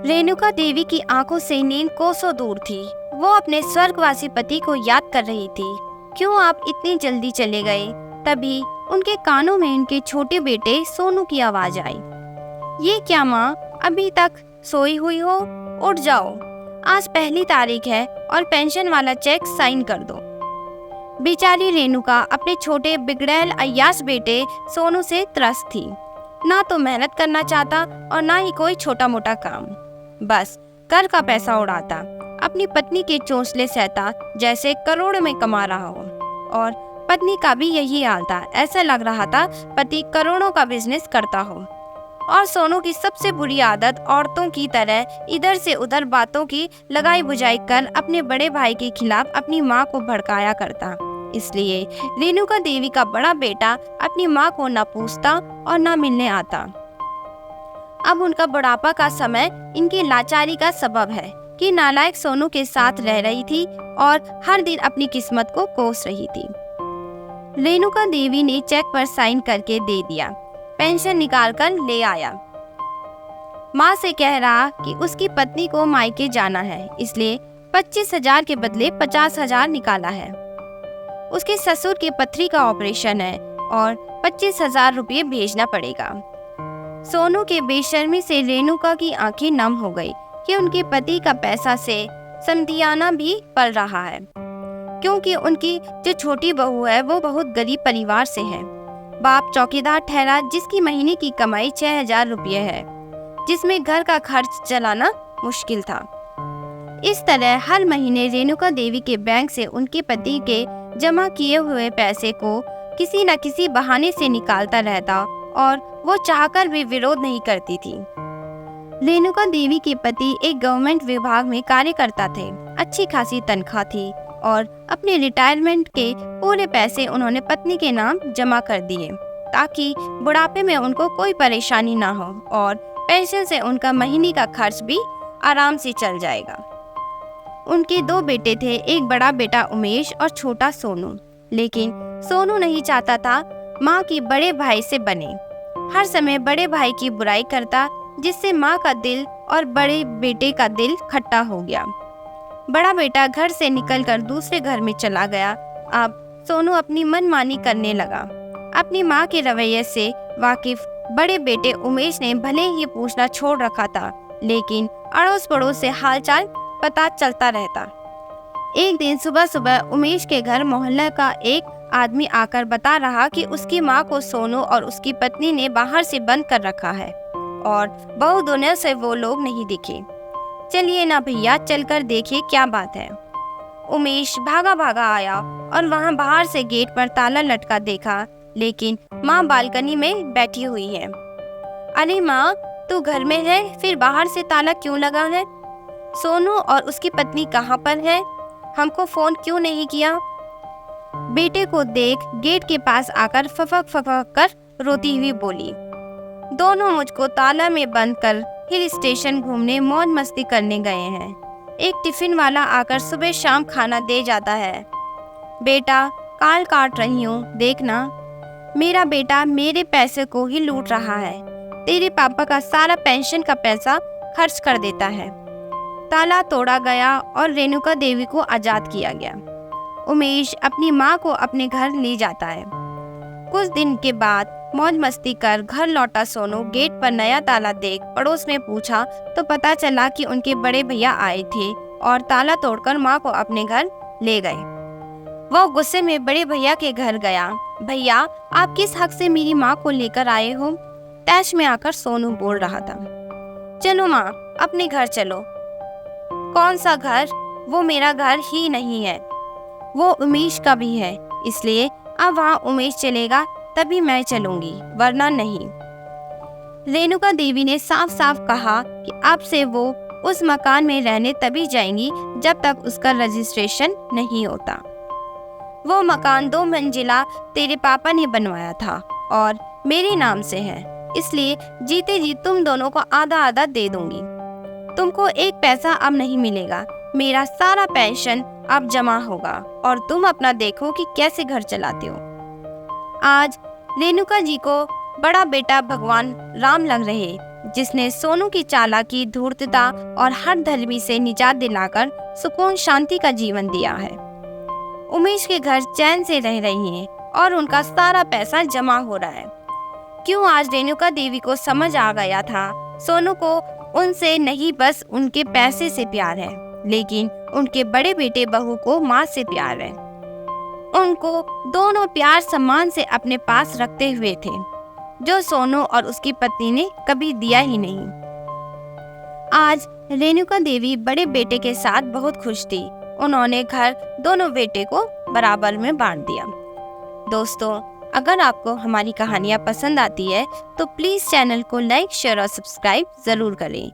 रेणुका देवी की आंखों से नींद कोसों दूर थी। वो अपने स्वर्गवासी पति को याद कर रही थी। क्यों आप इतनी जल्दी चले गए? तभी उनके कानों में उनके छोटे बेटे सोनू की आवाज आई। ये क्या माँ, अभी तक सोई हुई हो? उठ जाओ, आज पहली तारीख है और पेंशन वाला चेक साइन कर दो। बेचारी रेणुका अपने छोटे बिगड़ैल अय्याश बेटे सोनू से त्रस्त थी। ना तो मेहनत करना चाहता और ना ही कोई छोटा मोटा काम, बस घर का पैसा उड़ाता, अपनी पत्नी के चोंचले सहता जैसे करोड़ में कमा रहा हो। और पत्नी का भी यही हाल था। ऐसा लग रहा था पति करोड़ों का बिजनेस करता हो। और सोनू की सबसे बुरी आदत औरतों की तरह इधर से उधर बातों की लगाई बुझाई कर अपने बड़े भाई के खिलाफ अपनी माँ को भड़काया करता। इसलिए रेणुका देवी का बड़ा बेटा अपनी माँ को न पूछता और न मिलने आता। अब उनका बुढ़ापा का समय इनकी लाचारी का सबब है कि नालायक सोनू के साथ रह रही थी और हर दिन अपनी किस्मत को कोस रही थी। रेणुका देवी ने चेक पर साइन करके दे दिया। पेंशन निकाल कर ले आया। माँ से कह रहा कि उसकी पत्नी को मायके जाना है, इसलिए 25,000 के बदले 50,000 निकाला है। उसके ससुर के पथरी का ऑपरेशन है और 25,000 रुपये भेजना पड़ेगा। सोनू के बेशर्मी से रेणुका की आंखें नम हो गई कि उनके पति का पैसा से समधियाना भी पल रहा है, क्योंकि उनकी जो छोटी बहू है वो बहुत गरीब परिवार से है। बाप चौकीदार ठहरा जिसकी महीने की कमाई 6,000 रुपये है, जिसमें घर का खर्च चलाना मुश्किल था। इस तरह हर महीने रेणुका देवी के बैंक से उनके पति के जमा किए हुए पैसे को किसी न किसी बहाने से निकालता रहता और वो चाहकर भी विरोध नहीं करती थी। रेणुका देवी के पति एक गवर्नमेंट विभाग में कार्य करता थे। अच्छी खासी तनख्वाह थी और अपने रिटायरमेंट के पूरे पैसे उन्होंने पत्नी के नाम जमा कर दिए ताकि बुढ़ापे में उनको कोई परेशानी ना हो और पेंशन से उनका महीने का खर्च भी आराम से चल जाएगा। उनके 2 बेटे थे, एक बड़ा बेटा उमेश और छोटा सोनू। लेकिन सोनू नहीं चाहता था माँ की बड़े भाई से बने। हर समय बड़े भाई की बुराई करता, जिससे माँ का दिल और बड़े बेटे का दिल खट्टा हो गया। बड़ा बेटा घर से निकलकर दूसरे घर में चला गया। अब सोनू अपनी मनमानी करने लगा। अपनी माँ के रवैये से वाकिफ बड़े बेटे उमेश ने भले ही पूछना छोड़ रखा था, लेकिन अड़ोस पड़ोस से हालचाल पता चलता रहता। एक दिन सुबह सुबह उमेश के घर मोहल्ले का एक आदमी आकर बता रहा कि उसकी माँ को सोनू और उसकी पत्नी ने बाहर से बंद कर रखा है और बहु दुनिया से वो लोग नहीं दिखे। चलिए ना भैया, चलकर देखिए क्या बात है। उमेश भागा भागा आया और वहाँ बाहर से गेट पर ताला लटका देखा, लेकिन माँ बालकनी में बैठी हुई है। अरे माँ, तू घर में है, फिर बाहर से ताला क्यों लगा है? सोनू और उसकी पत्नी कहाँ पर है? हमको फोन क्यों नहीं किया? बेटे को देख गेट के पास आकर फफक फफक कर रोती हुई बोली, दोनों मुझको ताला में बंद कर हिल स्टेशन घूमने मौज मस्ती करने गए हैं। एक टिफिन वाला आकर सुबह शाम खाना दे जाता है। बेटा, काल काट रही हूँ, देखना। मेरा बेटा मेरे पैसे को ही लूट रहा है। तेरे पापा का सारा पेंशन का पैसा खर्च कर देता है। ताला तोड़ा गया और रेणुका देवी को आजाद किया गया। उमेश अपनी माँ को अपने घर ले जाता है। कुछ दिन के बाद मौज मस्ती कर घर लौटा सोनू गेट पर नया ताला देख पड़ोस में पूछा तो पता चला कि उनके बड़े भैया आए थे और ताला तोड़कर माँ को अपने घर ले गए। वो गुस्से में बड़े भैया के घर गया। भैया, आप किस हक से मेरी माँ को लेकर आए हो? तैश में आकर सोनू बोल रहा था। चलो माँ, अपने घर चलो। कौन सा घर? वो मेरा घर ही नहीं है, वो उमेश का भी है, इसलिए अब वहाँ उमेश चलेगा तभी मैं चलूंगी, वरना नहीं। रेणुका देवी ने साफ साफ कहा कि अब से वो उस मकान में रहने तभी जाएंगी जब तक उसका रजिस्ट्रेशन नहीं होता। वो मकान 2 मंजिला तेरे पापा ने बनवाया था और मेरे नाम से है, इसलिए जीते जी तुम दोनों को आधा आधा दे दूंगी। तुमको एक पैसा अब नहीं मिलेगा। मेरा सारा पेंशन अब जमा होगा और तुम अपना देखो कि कैसे घर चलाते हो। आज रेणुका जी को बड़ा बेटा भगवान राम लग रहे, जिसने सोनू की चालाकी, धूर्तता और हर धर्मी से निजात दिलाकर सुकून शांति का जीवन दिया है। उमेश के घर चैन से रह रही हैं और उनका सारा पैसा जमा हो रहा है। क्यों आज रेणुका देवी को समझ आ गया था सोनू को उनसे नहीं बस उनके पैसे से प्यार है, लेकिन उनके बड़े बेटे बहू को माँ से प्यार है। उनको दोनों प्यार सम्मान से अपने पास रखते हुए थे, जो सोनू और उसकी पत्नी ने कभी दिया ही नहीं। आज रेणुका देवी बड़े बेटे के साथ बहुत खुश थी। उन्होंने घर दोनों बेटे को बराबर में बांट दिया। दोस्तों, अगर आपको हमारी कहानियाँ पसंद आती है तो प्लीज़ चैनल को लाइक, शेयर और सब्सक्राइब ज़रूर करें।